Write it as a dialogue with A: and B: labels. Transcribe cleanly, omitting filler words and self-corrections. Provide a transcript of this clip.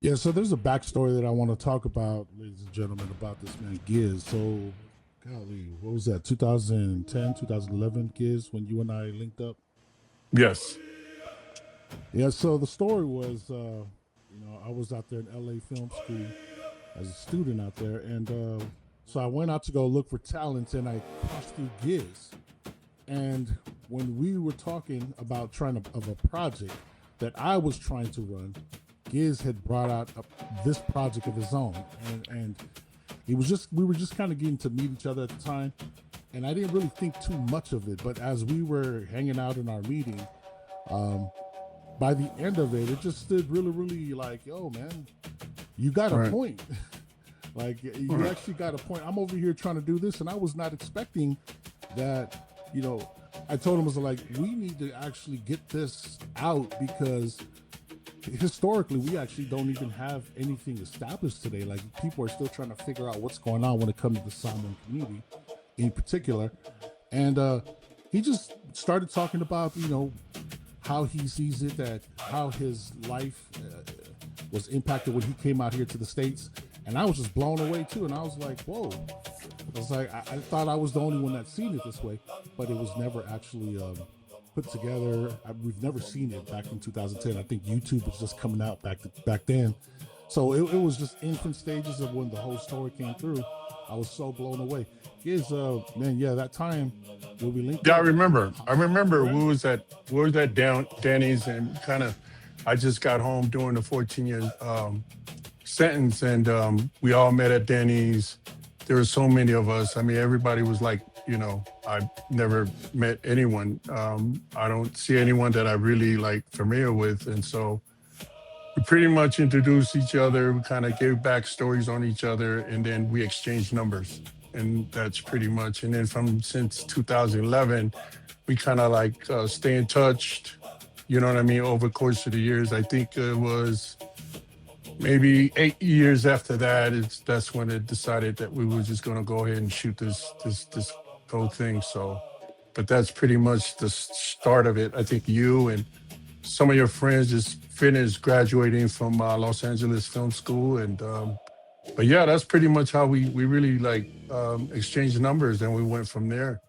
A: Yeah, so there's a backstory that I want to talk about, ladies and gentlemen, about this man Giz. So, golly, what was that? 2010, 2011, Giz, when you and I linked up.
B: Yes.
A: Yeah, so the story was, I was out there in LA Film School as a student out there, and so I went out to go look for talent, and I crossed through Giz. And when we were talking about trying to of a project that I was trying to run, Giz had brought out this project of his own, and he was just we were just kind of getting to meet each other at the time, and I didn't really think too much of it. But as we were hanging out in our meeting, um, by the end of it, it just stood really, really like, "Yo, man, you got a
B: Right.
A: point." Like you
B: Right.
A: actually got a point. I'm over here trying to do this, and I was not expecting that. I told him, I was like, we need to actually get this out because historically we actually don't even have anything established today. Like people are still trying to figure out what's going on when it comes to the Samoan community in particular. And he just started talking about, how he sees it, that how his life was impacted when he came out here to the States. And I was just blown away too. And I was like, whoa. I was like, I thought I was the only one that seen it this way, but it was never actually put together. We've never seen it back in 2010. I think YouTube was just coming out back then. So it was just infant stages of when the whole story came through. I was so blown away. Is man, yeah, that time when we linked
B: Yeah, I
A: up.
B: remember. I remember
A: Right?
B: we was at Danny's and kind of I just got home doing the 14-year sentence and we all met at Danny's. There were so many of us. I mean, everybody was like, I never met anyone. I don't see anyone that I really like familiar with. And so we pretty much introduced each other. We kind of gave backstories on each other and then we exchanged numbers. And that's pretty much. And then from since 2011, we kind of like stay in touch, you know what I mean, over the course of the years. I think it was maybe 8 years after that, that's when it decided that we were just going to go ahead and shoot this whole thing. So, but that's pretty much the start of it. I think you and some of your friends just finished graduating from Los Angeles Film School, and but yeah, that's pretty much how we really like exchanged numbers, and we went from there.